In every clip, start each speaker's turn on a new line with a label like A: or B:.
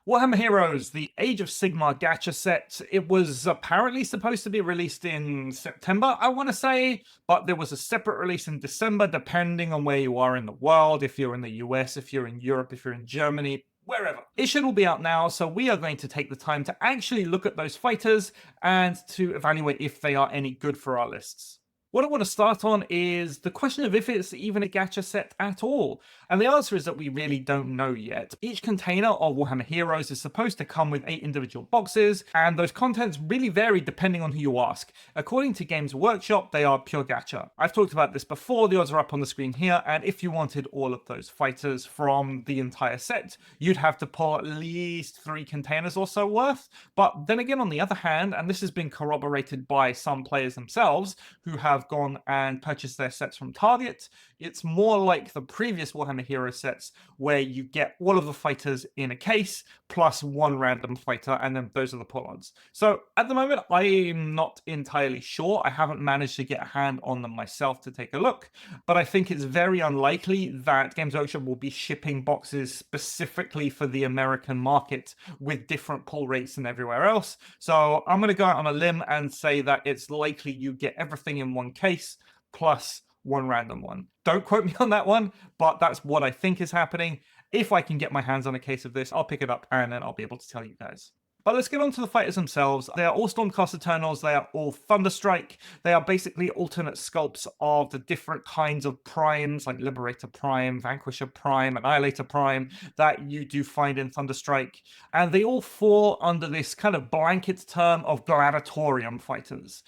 A: Warhammer Heroes, the Age of Sigmar gacha set. It was apparently supposed to be released in September, I want to say, but there was a separate release in December, depending on where you are in the world. If you're in the US, if you're in Europe, if you're in Germany, wherever. It should all be out now, so we are going to take the time to actually look at those fighters and to evaluate if they are any good for our lists. What I want to start on is the question of if it's even a gacha set at all. And the answer is that we really don't know yet. Each container of Warhammer Heroes is supposed to come with 8 individual boxes, and those contents really vary depending on who you ask. According to Games Workshop, they are pure gacha. I've talked about this before, the odds are up on the screen here, and if you wanted all of those fighters from the entire set, you'd have to pull at least 3 containers or so worth. But then again, on the other hand, and this has been corroborated by some players themselves who have gone and purchased their sets from Target, it's more like the previous Warhammer Hero sets where you get all of the fighters in a case plus 1 random fighter, and then those are the pull odds. So at the moment, I'm not entirely sure. I haven't managed to get a hand on them myself to take a look, but I think it's very unlikely that Games Workshop will be shipping boxes specifically for the American market with different pull rates than everywhere else. So I'm going to go out on a limb and say that it's likely you get everything in one case plus 1 random one. Don't quote me on that one, but that's what I think is happening. If I can get my hands on a case of this, I'll pick it up and then I'll be able to tell you guys. But let's get on to the fighters themselves. They are all Stormcast Eternals, they are all Thunderstrike. They are basically alternate sculpts of the different kinds of primes, like Liberator Prime, Vanquisher Prime, Annihilator Prime, that you do find in Thunderstrike. And they all fall under this kind of blanket term of Gladatorium fighters.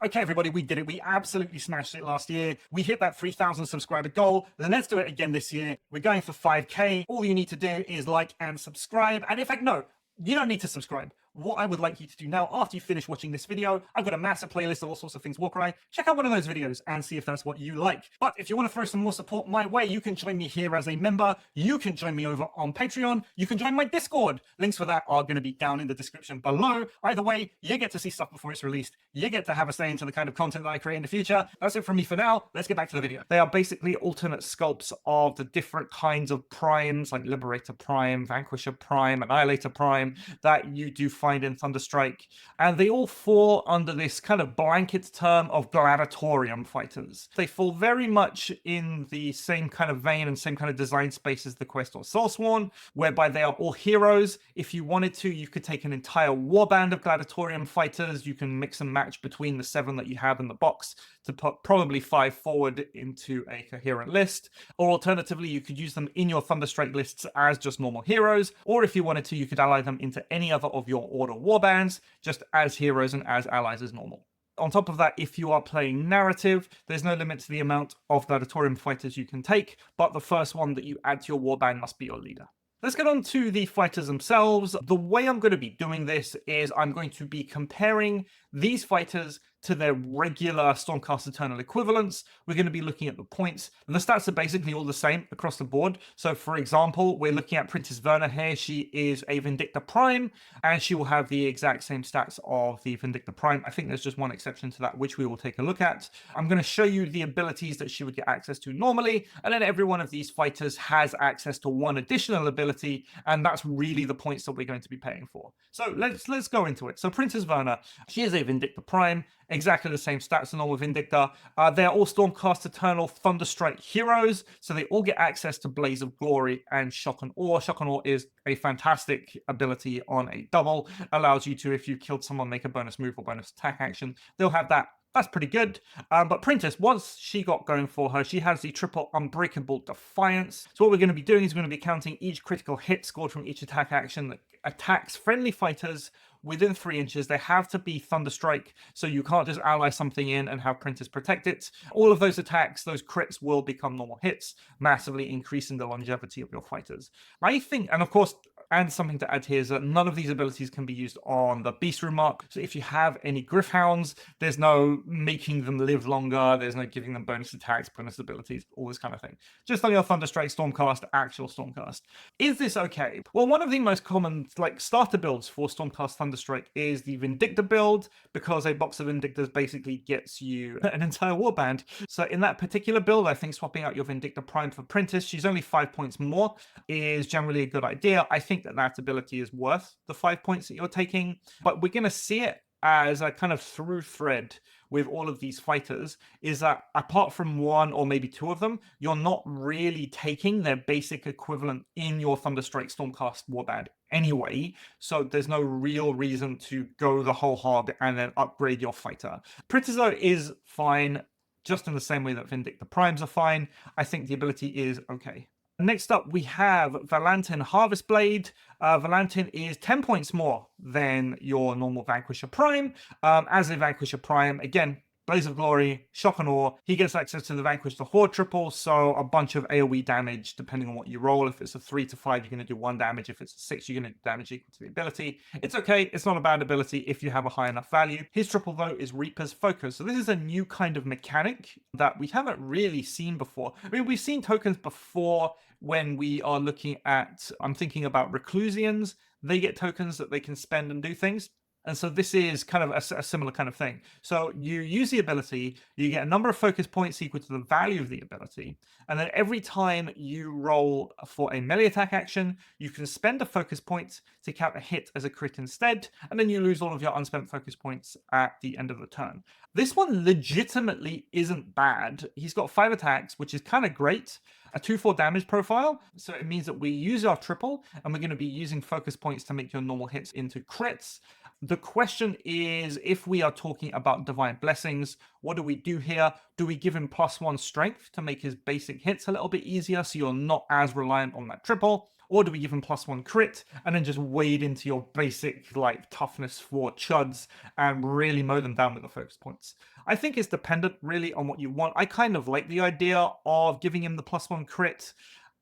A: Okay, everybody, we did it. We absolutely smashed it last year. We hit that 3,000 subscriber goal. Then let's do it again this year. We're going for 5K. All you need to do is like and subscribe. And in fact, no, you don't need to subscribe. What I would like you to do now, after you finish watching this video, I've got a massive playlist of all sorts of things Warcry. Check out one of those videos and see if that's what you like. But if you want to throw some more support my way, you can join me here as a member. You can join me over on Patreon. You can join my Discord. Links for that are going to be down in the description below. Either way, you get to see stuff before it's released. You get to have a say into the kind of content that I create in the future. That's it from me for now. Let's get back to the video. They are basically alternate sculpts of the different kinds of primes, like Liberator Prime, Vanquisher Prime, Annihilator Prime, that you do find in Thunderstrike. And they all fall under this kind of blanket term of Gladatorium fighters. They fall very much in the same kind of vein and same kind of design space as the Quest or Soulsworn, whereby they are all heroes. If you wanted to, you could take an entire warband of Gladatorium fighters. You can mix and match between the 7 that you have in the box to put probably 5 forward into a coherent list. Or alternatively, you could use them in your Thunderstrike lists as just normal heroes. Or if you wanted to, you could ally them into any other of your Order warbands, just as heroes and as allies as normal. On top of that, if you are playing narrative, there's no limit to the amount of Gladitorium fighters you can take, but the first one that you add to your warband must be your leader. Let's get on to the fighters themselves. The way I'm going to be doing this is I'm going to be comparing these fighters to their regular Stormcast Eternal equivalents. We're going to be looking at the points, and the stats are basically all the same across the board. So for example, we're looking at Printis Verna here. She is a Vindicta Prime, and she will have the exact same stats of the Vindicta Prime. I think there's just one exception to that, which we will take a look at. I'm going to show you the abilities that she would get access to normally, and then every one of these fighters has access to one additional ability, and that's really the points that we're going to be paying for. So let's go into it. So Printis Verna, she is a Vindicta Prime, exactly the same stats as normal Vindicta. They are all Stormcast Eternal Thunderstrike heroes, so they all get access to Blaze of Glory and Shock and Awe. Shock and Awe is a fantastic ability on a double. Allows you to, if you killed someone, make a bonus move or bonus attack action. They'll have that. That's pretty good. But Printis, once she got going for her, she has the triple Unbreakable Defiance. So what we're going to be doing is we're going to be counting each critical hit scored from each attack action that attacks friendly fighters within 3 inches. They have to be Thunderstrike, so you can't just ally something in and have Printis protect it. All of those attacks, those crits, will become normal hits, massively increasing the longevity of your fighters. I think, and of course, And something to add here is that none of these abilities can be used on the Beast Room mark. So if you have any Griffhounds, there's no making them live longer, there's no giving them bonus attacks, bonus abilities, all this kind of thing. Just on your Thunderstrike Stormcast, actual Stormcast. Is this okay? Well, one of the most common starter builds for Stormcast Thunderstrike is the Vindicta build, because a box of Vindictas basically gets you an entire warband. So in that particular build, I think swapping out your Vindicta Prime for Printis, she's only 5 points more, is generally a good idea. I think that ability is worth the 5 points that you're taking, but we're going to see it as a kind of through thread with all of these fighters, is that apart from one or maybe two of them, you're not really taking their basic equivalent in your Thunderstrike Stormcast warband anyway, so there's no real reason to go the whole hog and then upgrade your fighter. Printis though is fine, just in the same way that Vindicta Primes are fine. I think the ability is okay. Next up, we have Valantin Harvestblade. Valantin is 10 points more than your normal Vanquisher Prime. As a Vanquisher Prime, again, Blaze of Glory, Shock and Awe. He gets access to the Vanquish the Horde triple, so a bunch of AoE damage depending on what you roll. If it's a 3 to 5, you're going to do 1 damage. If it's a 6, you're going to do damage equal to the ability. It's okay. It's not a bad ability if you have a high enough value. His triple, though, is Reaper's Focus. So this is a new kind of mechanic that we haven't really seen before. I mean, we've seen tokens before when we are looking at, I'm thinking about Reclusians. They get tokens that they can spend and do things. And so this is kind of a similar kind of thing. So you use the ability, you get a number of focus points equal to the value of the ability, and then every time you roll for a melee attack action, you can spend a focus point to count a hit as a crit instead, and then you lose all of your unspent focus points at the end of the turn. This one legitimately isn't bad. He's got 5 attacks, which is kind of great. A 2-4 damage profile, so it means that we use our triple, and we're going to be using focus points to make your normal hits into crits. The question is, if we are talking about Divine Blessings, what do we do here? Do we give him +1 strength to make his basic hits a little bit easier so you're not as reliant on that triple? Or do we give him +1 crit and then just wade into your basic toughness for chuds and really mow them down with the focus points? I think it's dependent really on what you want. I kind of like the idea of giving him the +1 crit.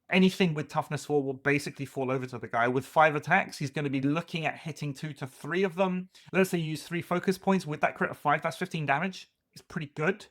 A: Anything with toughness 4 will basically fall over to the guy. With 5 attacks, he's going to be looking at hitting 2 to 3 of them. Let's say you use 3 focus points. With that crit of 5, that's 15 damage. It's pretty good.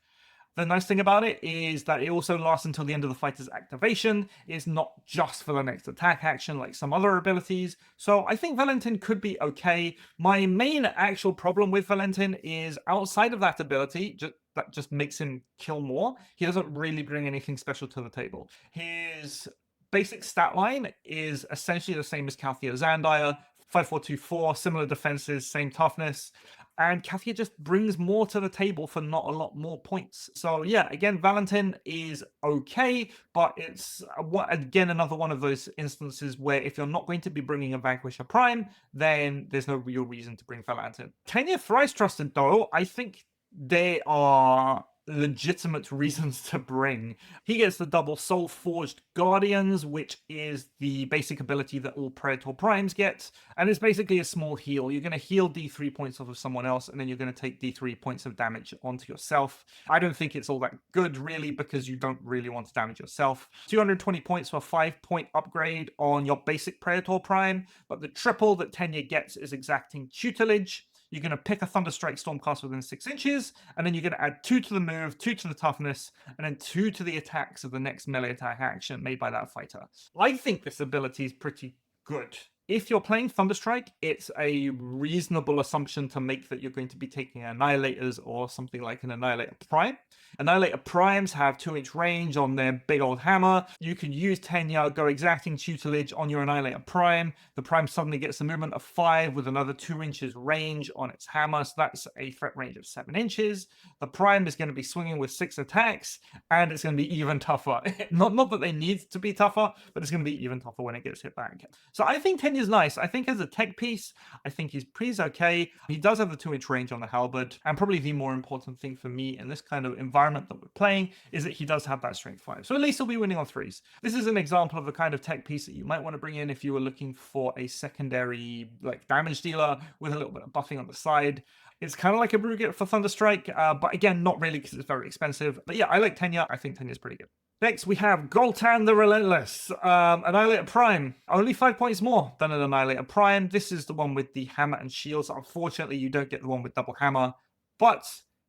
A: The nice thing about it is that it also lasts until the end of the fighter's activation. It's not just for the next attack action like some other abilities. So I think Valantin could be okay. My main actual problem with Valantin is outside of that ability, that just makes him kill more. He doesn't really bring anything special to the table. His basic stat line is essentially the same as Calthea Zandire, 5-4-2-4, similar defenses, same toughness. And Calthea just brings more to the table for not a lot more points. So yeah, again, Valantin is okay, but it's, again, another one of those instances where if you're not going to be bringing a Vanquisher Prime, then there's no real reason to bring Valantin. Tenya Thrice-Trusted, though, I think they are legitimate reasons to bring. He gets the double Soul Forged Guardians, which is the basic ability that all Predator Primes get, and it's basically a small heal. You're going to heal D3 points off of someone else, and then you're going to take D3 points of damage onto yourself. I don't think it's all that good, really, because you don't really want to damage yourself. 220 points for a 5-point upgrade on your basic Predator Prime, but the triple that Tenya gets is Exacting Tutelage. You're going to pick a Thunderstrike Stormcast within 6 inches, and then you're going to add 2 to the move, 2 to the toughness, and then 2 to the attacks of the next melee attack action made by that fighter. I think this ability is pretty good. If you're playing Thunderstrike, it's a reasonable assumption to make that you're going to be taking Annihilators or something like an Annihilator Prime. Annihilator Primes have 2-inch range on their big old hammer. You can use Tenya, go Exacting Tutelage on your Annihilator Prime. The Prime suddenly gets a movement of 5 with another 2 inches range on its hammer, so that's a threat range of 7 inches. The Prime is going to be swinging with 6 attacks, and it's going to be even tougher. Not that they need to be tougher, but it's going to be even tougher when it gets hit back. So I think Tenya is nice. I think as a tech piece, I think he's okay. He does have the 2-inch range on the halberd, and probably the more important thing for me in this kind of environment that we're playing is that he does have that strength 5. So at least he'll be winning on 3s. This is an example of the kind of tech piece that you might want to bring in if you were looking for a secondary damage dealer with a little bit of buffing on the side. It's kind of like a Brugit for Thunderstrike, but again, not really because it's very expensive. But yeah, I like Tenya. I think Tenya's pretty good. Next, we have Goltan The Relentless, Annihilator Prime. Only 5 points more than an Annihilator Prime. This is the one with the hammer and shields. Unfortunately, you don't get the one with double hammer. But,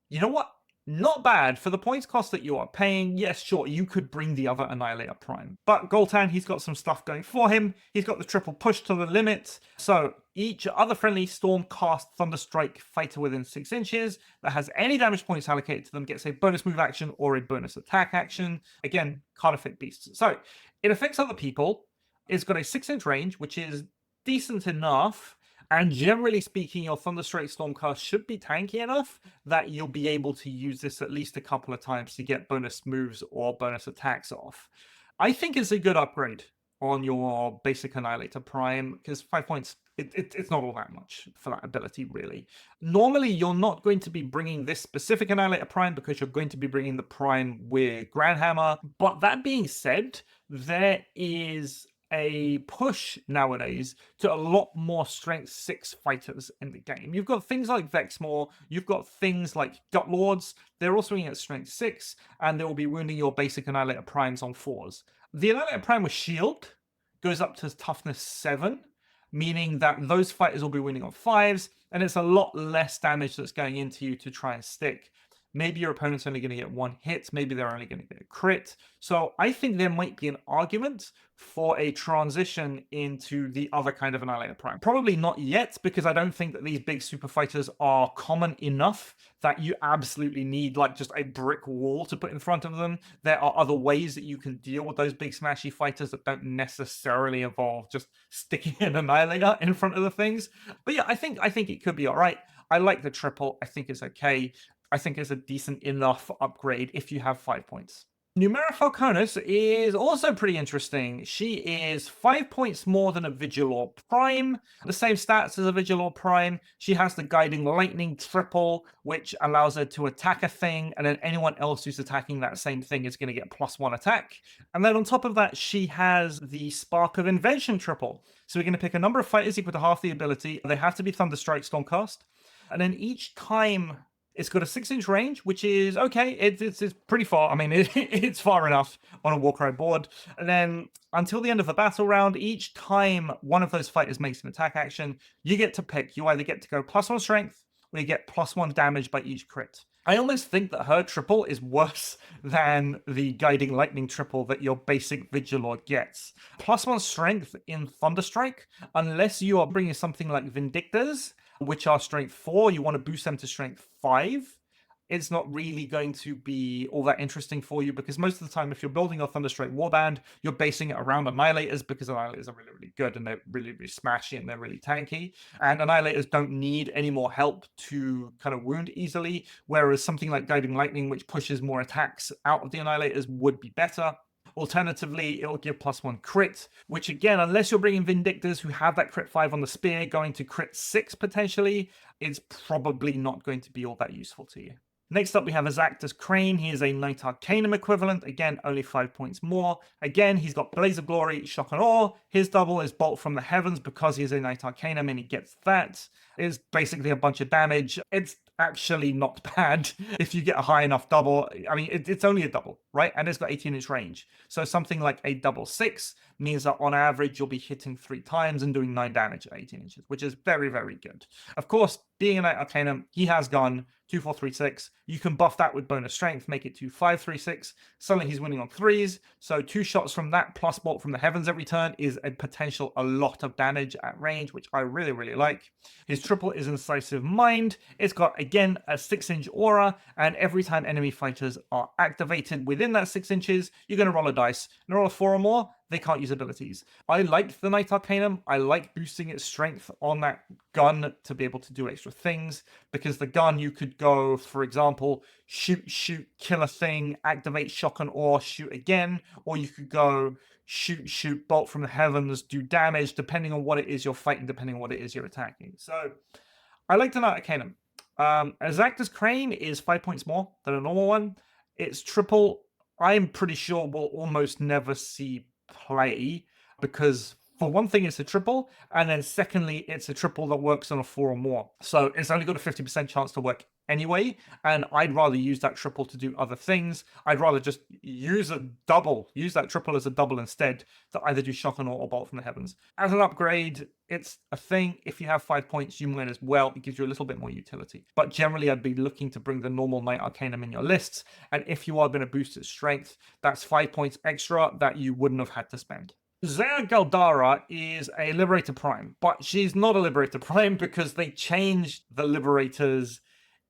A: you know what? Not bad. For the points cost that you are paying, yes, sure, you could bring the other Annihilator Prime. But Goltan, he's got some stuff going for him. He's got the triple push to the limit. So, each other friendly Stormcast Thunderstrike fighter within 6 inches that has any damage points allocated to them gets a bonus move action or a bonus attack action. Again, can't affect beasts. So, it affects other people. It's got a 6-inch range, which is decent enough. And generally speaking, your Thunderstrike Stormcast should be tanky enough that you'll be able to use this at least a couple of times to get bonus moves or bonus attacks off. I think it's a good upgrade on your basic Annihilator Prime, because 5 points, it's not all that much for that ability, really. Normally, you're not going to be bringing this specific Annihilator Prime because you're going to be bringing the Prime with Grandhammer. But that being said, there is a push nowadays to a lot more strength 6 fighters in the game. You've got things like Vexmore, you've got things like Gut Lords, they're also swinging at strength 6, and they will be wounding your basic Annihilator Primes on 4s. The Annihilator Prime with Shield goes up to toughness 7, meaning that those fighters will be winning on 5s, and it's a lot less damage that's going into you to try and stick. Maybe your opponent's only going to get 1 hit. Maybe they're only going to get a crit. So I think there might be an argument for a transition into the other kind of Annihilator Prime. Probably not yet, because I don't think that these big super fighters are common enough that you absolutely need like just a brick wall to put in front of them. There are other ways that you can deal with those big smashy fighters that don't necessarily involve just sticking an Annihilator in front of the things. But yeah, I think it could be all right. I like the triple. I think it's okay. I think it's a decent enough upgrade if you have 5 points. Numera Falconis is also pretty interesting. She is 5 points more than a Vigilor Prime, the same stats as a Vigilor Prime. She has the Guiding Lightning triple, which allows her to attack a thing, and then anyone else who's attacking that same thing is going to get +1 attack. And then on top of that, she has the Spark of Invention triple. So we're going to pick a number of fighters equal to half the ability. They have to be Thunderstrike Stormcast. And then each time, it's got a 6-inch range, which is okay. It's pretty far. I mean, it's far enough on a Warcry board. And then until the end of the battle round, each time one of those fighters makes an attack action, you get to pick. You either get to go +1 strength, or you get +1 damage by each crit. I almost think that her triple is worse than the Guiding Lightning triple that your basic Vigilor gets. +1 strength in Thunderstrike, unless you are bringing something like Vindictors, which are strength 4, you want to boost them to strength 5. It's not really going to be all that interesting for you, because most of the time, if you're building a Thunderstrike Warband, you're basing it around Annihilators, because Annihilators are really, really good, and they're really, really smashy, and they're really tanky. And Annihilators don't need any more help to kind of wound easily, whereas something like Guiding Lightning, which pushes more attacks out of the Annihilators, would be better. Alternatively, it'll give +1 crit, which again, unless you're bringing Vindictors who have that crit 5 on the spear, going to crit 6 potentially, is probably not going to be all that useful to you. Next up, we have Azactus Krane. He is a Knight Arcanum equivalent. Again, only 5 points more. Again, he's got Blaze of Glory, Shock and Awe. His double is Bolt from the Heavens because he is a Knight Arcanum and he gets that. It's basically a bunch of damage. It's actually not bad if you get a high enough double. I mean, it's only a double, right? And it's got 18-inch range. So something like a double 6 means that on average, you'll be hitting 3 times and doing 9 damage at 18 inches, which is very, very good. Of course, being a Knight Arcanum, he has gun 2, 4, 3, 6. You can buff that with bonus strength, make it 2, 5, 3, 6. Suddenly he's winning on 3s. So 2 shots from that plus Bolt from the Heavens every turn is a potential a lot of damage at range, which I really, really like. His triple is Incisive Mind. It's got, again, a 6-inch aura, and every time enemy fighters are activated within that 6 inches, you're going to roll a dice. And roll a 4 or more, they can't use abilities. I liked the Knight Arcanum. I like boosting its strength on that gun to be able to do extra things, because the gun, you could go, for example, shoot, kill a thing, activate Shock and Awe, shoot again, or you could go shoot, Bolt from the Heavens, do damage, depending on what it is you're fighting, depending on what it is you're attacking. So I like the Knight Arcanum. Azactus Krane is 5 points more than a normal one. It's triple. I'm pretty sure we'll almost never see play, because for one thing, it's a triple, and then secondly, it's a triple that works on a 4 or more. So it's only got a 50% chance to work anyway, and I'd rather use that triple to do other things. I'd rather just use that triple as a double instead, to either do shock and awe or bolt from the heavens. As an upgrade, it's a thing. If you have 5 points, you might as well. It gives you a little bit more utility. But generally, I'd be looking to bring the normal Knight Arcanum in your lists, and if you are going to boost its strength, that's 5 points extra that you wouldn't have had to spend. Zhea Galdara is a Liberator Prime, but she's not a Liberator Prime because they changed the Liberators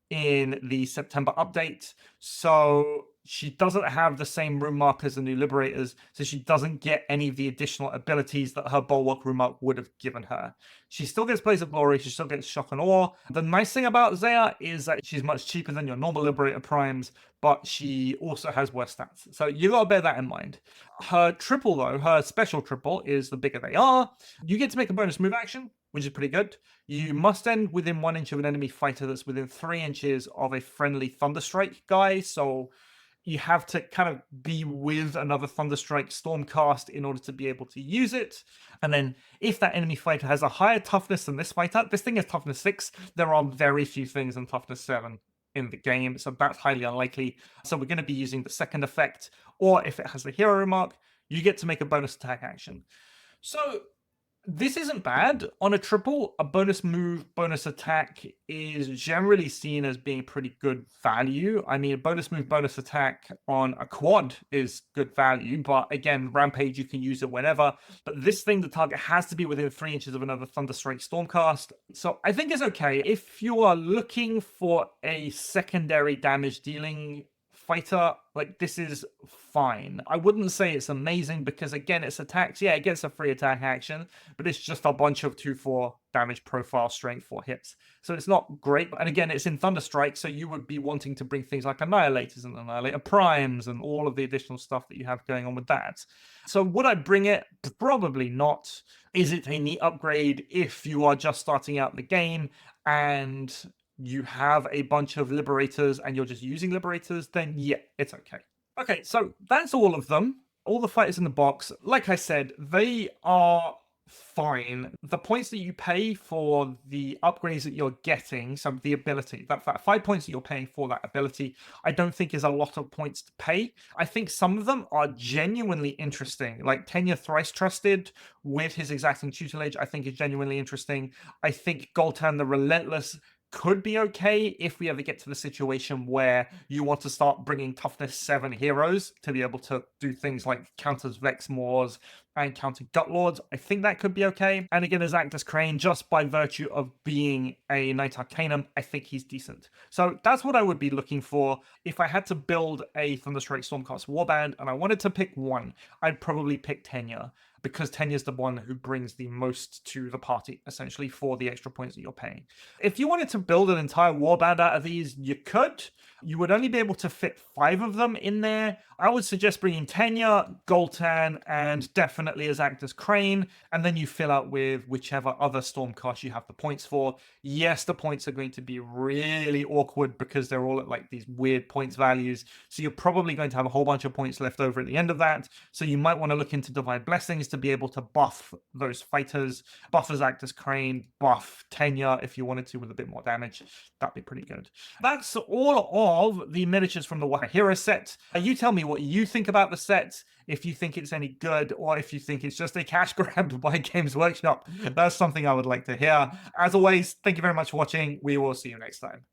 A: in the September update. So she doesn't have the same rune mark as the new Liberators, so she doesn't get any of the additional abilities that her Bulwark rune mark would have given her. She still gets Blaze of Glory, she still gets Shock and Awe. The nice thing about Zhea is that she's much cheaper than your normal Liberator Primes, but she also has worse stats. So you gotta bear that in mind. Her triple though, her special triple, is the bigger they are. You get to make a bonus move action, which is pretty good. You must end within 1 inch of an enemy fighter that's within 3 inches of a friendly Thunderstrike guy, so you have to kind of be with another Thunderstrike Stormcast in order to be able to use it. And then if that enemy fighter has a higher toughness than this fighter, this thing is toughness 6. There are very few things in toughness 7 in the game, so that's highly unlikely. So we're going to be using the second effect, or if it has the hero remark, you get to make a bonus attack action. So this isn't bad. On a triple, a bonus move, bonus attack is generally seen as being pretty good value. I mean, a bonus move, bonus attack on a quad is good value, but again, Rampage, you can use it whenever. But this thing, the target has to be within 3 inches of another Thunderstrike Stormcast. So I think it's okay. If you are looking for a secondary damage dealing fighter, like, this is fine. I wouldn't say it's amazing because, again, it's attacks. Yeah, it gets a free attack action, but it's just a bunch of 2-4 damage profile strength for hits. So it's not great. And again, it's in Thunderstrike, so you would be wanting to bring things like Annihilators and Annihilator Primes and all of the additional stuff that you have going on with that. So would I bring it? Probably not. Is it a neat upgrade if you are just starting out the game and you have a bunch of Liberators and you're just using Liberators? Then yeah, it's okay. Okay, so that's all of them. All the fighters in the box. Like I said, they are fine. The points that you pay for the upgrades that you're getting, so the ability, that 5 points that you're paying for that ability, I don't think is a lot of points to pay. I think some of them are genuinely interesting. Like Tenya Thrice-Trusted with his Exacting Tutelage, I think is genuinely interesting. I think Goltan The Relentless could be okay if we ever get to the situation where you want to start bringing toughness 7 heroes to be able to do things like counters Vex Moors and counter Gut Lords. I think that could be okay. And again, Azactus Krane, just by virtue of being a Knight Arcanum, I think he's decent. So that's what I would be looking for. If I had to build a Thunderstrike Stormcast Warband and I wanted to pick one, I'd probably pick Tenya, because Tenya's the one who brings the most to the party, essentially, for the extra points that you're paying. If you wanted to build an entire warband out of these, you could. You would only be able to fit 5 of them in there. I would suggest bringing Tenya, Goltan, and definitely Azactus Krane, and then you fill out with whichever other Stormcast you have the points for. Yes, the points are going to be really awkward because they're all at like these weird points values, so you're probably going to have a whole bunch of points left over at the end of that, so you might want to look into Divine Blessings to be able to buff those fighters, buff Azactus Krane, buff Tenya if you wanted to with a bit more damage. That'd be pretty good. That's all of the miniatures from the Warhammer Hero set. You tell me what you think about the set, if you think it's any good, or if you think it's just a cash grab by Games Workshop. That's something I would like to hear. As always, thank you very much for watching. We will see you next time.